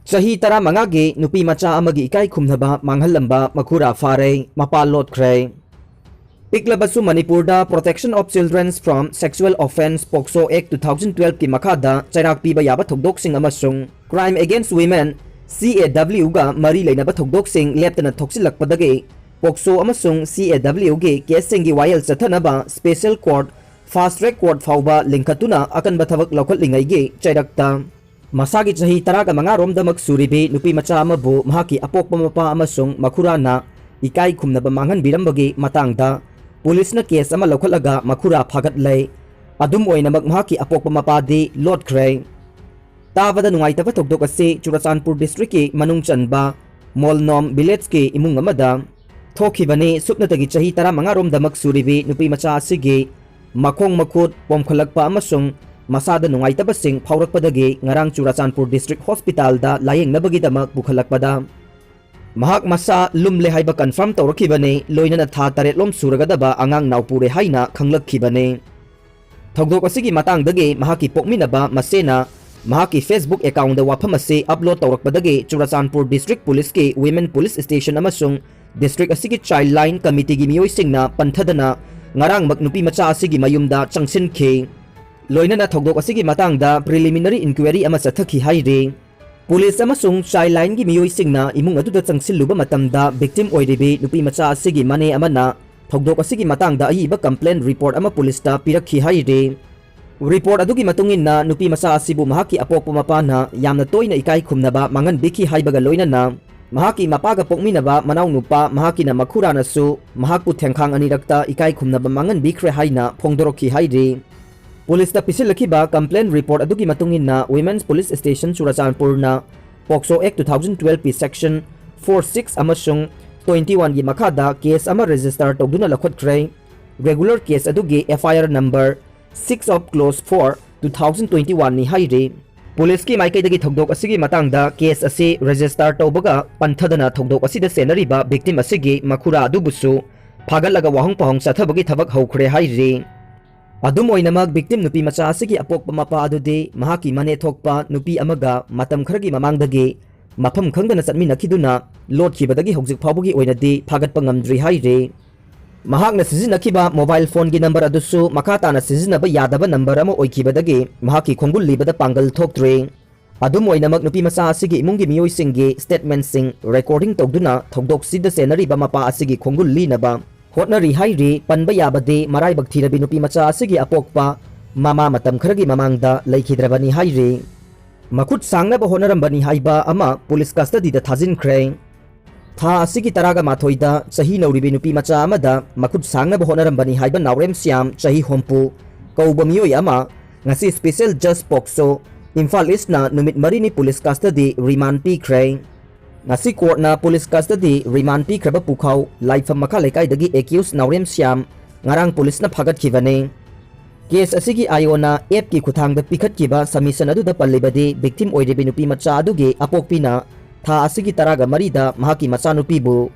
Sahi tara mangagi nupi macha amagi ikai khumnaba manghalamba makura fare mapal lotkhre. Piklabasu Manipurda Protection of Children from Sexual Offence POCSO Act 2012 ki makada chairak piba yaba thokdok sing amasung Crime Against Women CAW ga mari leinaba thokdok sing leptana thoksilakpadagi POCSO amasung CAW ge case sing gi wayal chathanaba Special Court Fast Track Court fauba linkatuna akan bathabak lokal lingai ge chairakta Masagi sahi taraga mga romdamak suribi nupi macha amabu mahaki apok pamapa amasung makurana ikai khumnaba manghan birambagi matangda Police na case ama lokhalaga makura phagat lay adum oinamak mahaki apok pamapadi lotkhre tabada nungaitaba thokdok ase Churachandpur district ki manung chanba Molnom village ki imung amada thokhibani supnatagi chahi tara mga romdamak suribi nupi macha asigi makhong makhut pomkhalakpa amasung Masada nungaitaba sing phaurakpadagi ngarang Churachandpur district hospital da layengnabaги damak bukhalakpada Mahak masa lumle haiba confirm tawrakhibani loinana tha taret lom suragadaba angang naupure haina khanglakhibani thogdok asigi matangdagi mahaki pokminaba masena mahaki Facebook account da wafam ase upload tawrakpadagi Churachandpur district police ki women police station amasung district asigi child line committee gi miyoi singna panthadana ngarang magnupi macha asigi mayumda changsinkhe loinana thogdok asigi matangda preliminary inquiry ama chathakhi haire Police amasung child line gi miyoi singna imung aduda changsilluba matamda victim oiribi nupi macha asigi mane amana thogdok asigi matangda ahiba complaint report ama police ta pirakhi haire report adugi matunginna nupi macha asibu mahaki apok pamapana yamna toina ikai khumnaba mangan biki haibaga loinana mahaki mapaga pokminaba manaw nupa mahaki na makhurana su mahakpu thengkhang anirakta ikai khumnaba mangan bikre haina phongdorokhi haire Police ta pisilakhiba complaint report adugi matunginna Women's Police Station Churachandpur na POCSO Act 2012 P section 46 amasung 21 gi makhada case ama register tawduna lakhotkre regular case adugi FIR number 6 of clause 4 2021 ni haire Police ki maikaidagi thogdok asigi matangda case ase register tawbaga panthadana thogdok asida senariba victim asigi makhura adubusu phagalaga wahong pahong sathabagi thabak haukhre haire Adum oinamak victim nupi macha asigi apok pamapa adude mahaki mane thokpa nupi amaga matam kharagi mamangdagi mafam khangdana chatminakhiduna lotkhibadagi hojik phawbugi oinadi phagatpa ngamdri haire mahakna sizinakhiba mobile phone gi number adusu makhatana sizinaba yadaba number ama oikhibadagi mahaki khongul libada pangal thoktre adum oinamak nupi macha asigi imungi miyoi singgi statement sing recording tawduna thogdok sida senari ba mapa asigi khongul linaba hotnari haire panba yabade marai bakthirabi nupi macha asigi apokpa mama matam kharagi mamangda laikhidrabani haire makhut sangna ba honarambani haiba ama police custody da thajinkhre tha asigi taraga mathoida chahi nauribi nupi macha amada makhut sangna ba honarambani haiba naurem siam chahi hompu kauba miyoi ama ngasi special judge POCSO Imphal East na numit marini police custody remand pikre Ngasi court na police custody remand pikraba pukhau laifam makha lekai dagi accused naurem siam ngarang police na phagat khibane case asigi ayona app ki khuthangda pikhat kiba submission adu da pallibadi victim oiribi nupi macha aduge apokpina tha asigi taraga marida mahaki macha nupi bu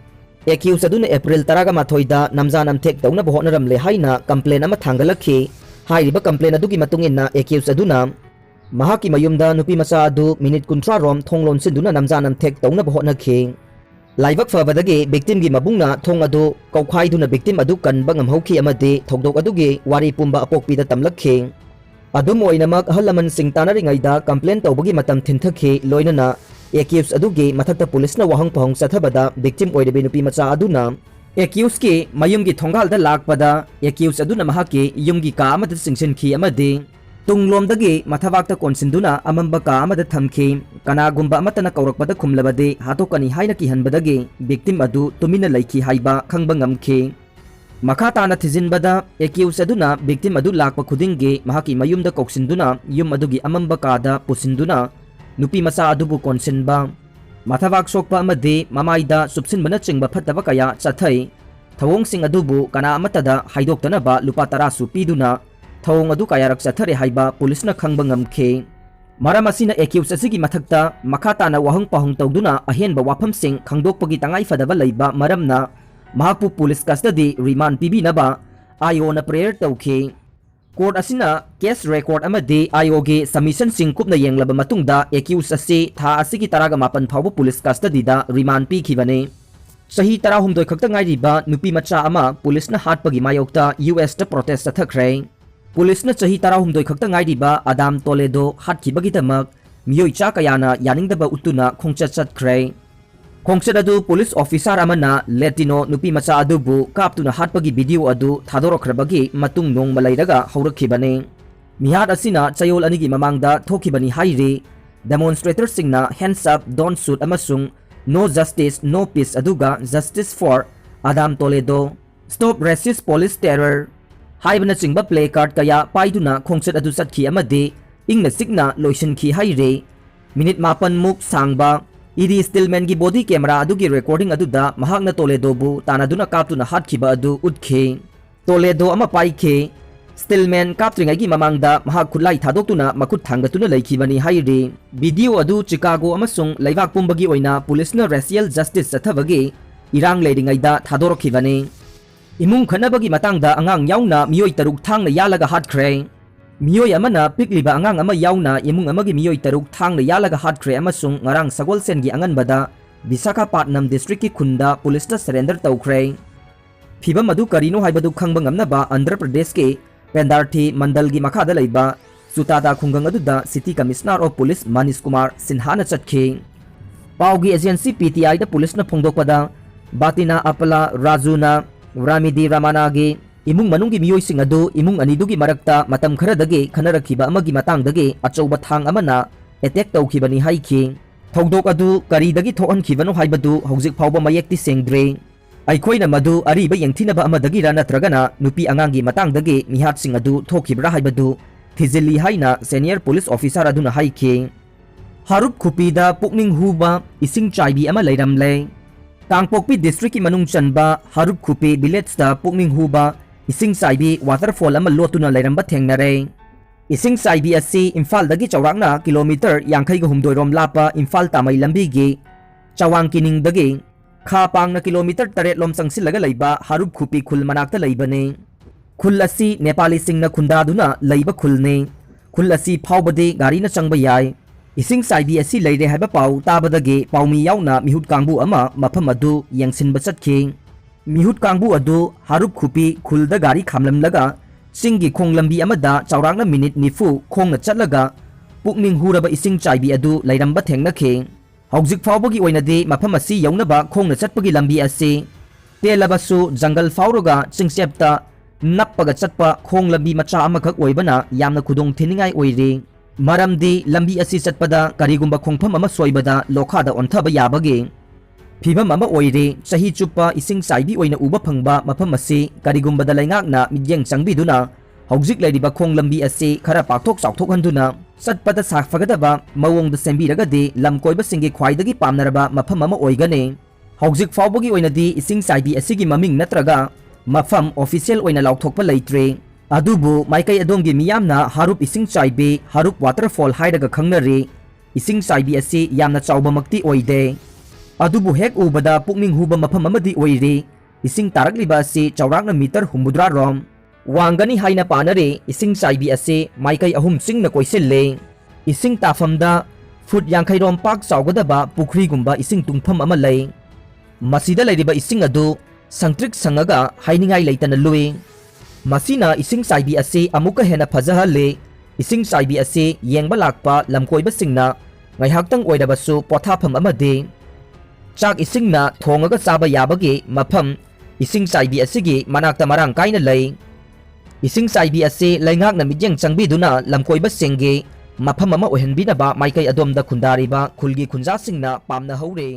accused aduna April taraga mathoida namjanam thek tawna bohnaram le haina complaint ama thangalakhi hairiba complaint adugi matungin na accused aduna Mahaki mayumda nupi macha adu minute kuntra rom thonglon sinduna namjanam thek tawna bohonakhi laibak fabadagi victim gi mabungna thong adu kaukhai duna victim adu kan bangam hauki amade thogdok adugi wari pumba apokpi da tamlakhi adum oinamak halaman sing tanaringaida complaint tawbagi matam thinthakhi loinana accused adugi mathakta police na wahang pahong sathabada victim oiribi nupi macha aduna accused ki mayumgi thongal da lakpada accused aduna mahaki yumgi ka amada singsinki amade Tunglomdagi mathabakta konsinduna amamba ka amada thamki kanagumba amatana kaurakpada khumlabade hatokani haina kihanbadagi victim adu tumina laiki haiba khangba ngamki makhatana thizinbada accused aduna victim adu lakpa khudingi mahaki mayumda koksinduna yum adugi amamba kada pusinduna nupi macha adubu konsinba mathabak sokpa amade mamaida subsinbana chingba phattaba kaya chathai thawong sing adubu kana amatada haidoktana ba lupa 10 su piduna Thawong adu kayarak chathare haiba police na khangba ngamkhe maram asina accused asigi mathakta makhatana wahang pahong tawduna ahenba wafam sing khangdokpagi tangai fadaba leiba maramna mahakpu police custody remand pibi naba ayona prayer tawkhe court असिना case record अमदि आयोगे submission सिंह कुपना येंगलब मतुंगदा accused असी था असिगी तरागा मापन फावबो पुलिस कस्टडीदा रिमांड पीखिबने सही 13 खक्ता ngairiba nupi macha ama पुलिसना हाटपगी मायोक्ता यूएस दा प्रोटेस्ट थखरे पुलिसना सही 13 खक्ता ngairiba आदाम टोलेडो हाटखिबगिदमक मियोई चा कयाना यानिंगदबा उतुना खोंगचत चतखरे खोंगचत अदु पुलिस ऑफिसर अमना लेटिनो नुपी मचा अदुबु कापतुना हाटपगी वीडियो अदु थादोरखरबगी मतुंग नोंग मलाइरगा हौरखिबने मिहाद असिना चयोल अनिगी ममांगदा थोखिबनी हाइरे डेमोन्स्ट्रेटर सिंगना हैंड्स अप डोंट शूट अमसुंग नो जस्टिस नो पीस अदुगा justice for Adam Toledo stop racist police terror हाइबना चिंगबा प्ले कार्ड कया पाइदुना खोंगचत अदु सटखी अमदे इंगना सिगना लोइसनखी हाइरे मिनिट मापन मुक सांगबा इदी स्टिलमैन की बॉडी कैमरा अदुगी रिकॉर्डिंग अदुदा महागना टोलेडोबु तानादुना कापतुना हाटखिबा अदु उदखे टोलेडो अमा पाइखे स्टिलमैन कापत्रिंगाई ममांगदा महाग खुलाई थादोक्तुना मखुत थांगतुना लैखिबनी हाइरे वीडियो अदु चिकागो अमसुंग लैबाक पुंबगी ओइना पुलिसना रेशियल जस्टिस चथबगी इरांग लेरिंगाइदा थादोरखिबने इमुंग खनबगी मतांगदा अंगांग याउना मियोई तरुक थांगना यालगा हाटख्रे मियोई अमना पिकलिबा अंगांग अमा याउना इमुंग अमगी मियोई तरुक थांगना यालगा हाटख्रे अमसुंग ngarang सगोलसेनगी अंगनबदा विशाखापट्टनम डिस्ट्रिक्ट की खुंदा पुलिसना सरेंडर तौख्रे फिबम अदु करिनो हाइबदु खंगबा ngamnaba आंध्र प्रदेश के पेंदार्थी मंडल की मखादा लैबा सुतादा खुंगंग अदुदा city commissioner of police Manish Kumar Sinha न चटखे पाउगी एजेंसी पीटीआई दा पुलिस न फोंदोकपदा बातिना अपला राजूना रामिदी रामानागे इमुंग मनुंगी मियोई सिंग अदु इमुंग अनिदुगी मरक्ता मतम खरदगे खनरखिबा अमगी मतंगदगे अचौबा थांग अमना अटैक तौखिबनी हाइखि थौदोक अदु करीदगी थोहनखिबनो हाइबदु हौजिक फावबा मयेक्ति सेंग्रे अखोइना मधु अरीब यंगथिनबा अमदगिरा नत्रगना नुपी अंगांगी मतंगदगे मिहातसिंग अदु थोखिब्रा हाइबदु थिजिली हाइना सीनियर पुलिस ऑफिसर अदुना हाइखि हारुप खुपीदा पुकनिंग हुबा इसिंग चाइबी अमा लैरमले कांगपोकपी डिस्ट्रिक्ट की मनुंग चनबा हारुप खुपी विलेज दा पुकनिंग हुबा इसिंग चाइबी वाटरफॉल अमा लोतुना लैरमबा थेंगनरे इसिंग चाइबी असि इम्फाल दगी चौरांगना किलोमीटर 52 रोम लापा इम्फाल तामई लंबीगी चवांग किनिंग दगी खा पांगना किलोमीटर 3 लोम संगसिलगा लैबा हारुप खुपी खुल मनाक्ता लैबने खुल असि नेपाली सिंगना खुंदादुना लैबा खुलने खुल असि फावबदे गारीना चंगबा याय इसिंग चाइबी असि लैरे हाइबा पाउ ताबदगे पाउमी याउना मिहुत कांगबु अमा मफम अदु यंगसिनबा चटखे मिहुत कांगबु अदु हारुप खुपी खुलदा गारी खामलमलगा सिंगी खोंगलंबी अमदा चौरांगना मिनिट निफु खोंगना चटलगा पुकनिंग हुरबा इसिंग चाइबी अदु लैरमबा थेंगनखे हौजिक फावबगी ओइनदे मफम असि यौनबा खोंगना चटपगी लंबी असि तेलबसु जंगल फावरगा चिंगसेप्ता नप्पगा चटपा खोंग लंबी मचा अमखक ओइबना यामना खुदोंग थिनिंगाई ओइरे मरमदी लंबी असि चटपदा करिगुंबा खोंगफम अमा सोइबदा लोखादा ओंथबा याबगे फिबम अमा ओइरे सही चुप्पा इसिंग चाइबी ओइना उबा फंगबा मफम असि करिगुंबदा लैंगाकना मिद्येंग चंगबिदुना हौजिक लैरिबा खोंग लंबी असि खरा पाक्थोक चाउथोकहंदुना चटपदा साफगदबा मवोंगदा सेंबिरगदे लमकोइबसिंगे ख्वाइदगी पामनरबा मफम अमा ओइगने हौजिक फावबगी ओइनदी इसिंग चाइबी असिगी ममिंग नत्रगा मफम ऑफिशियल ओइना लाउथोकपा लैत्रे अदुबु माइकै अदोंगी मियामना हारुप इसिंग चाइबी हारुप वाटरफॉल हाइरगा खंगनरे इसिंग चाइबी असि यामना चाउबमक्ति ओइदे अदुबु हेक उबदा पुकनिंग हुबा मफम अमदि ओइरे इसिंग तारकलिबा असि चौरांगना मीटर 8 रोम वांगनी हाइना पानरे इसिंग चाइबी असि माइकै अहुम चिंगना कोइसिल्ले इसिंग ताफमदा फुट 50 रोम पाक चाउगदबा पुखरीगुंबा इसिंग तुंगफम अमा लै मसीदा लैरिबा इसिंग अदु संत्रिक संगगा हाइनिंगाई लैतना लुई मसीना इसिंग चाइबी असि अमुका हेना फजहले इसिंग चाइबी असि येंगबा Lakpa लमकोइबसिंगना ngaihaktang oidabasu pothafam amade chak isingna thongaga chaba yabage mafam ising chaibi asigi manakta marang kaina lei ising chaibi ase laingakna midyang changbi duna lamkoiba senge mafam ama ohenbina ba maikai adomda khundari ba khulgi khunja singna pamna hore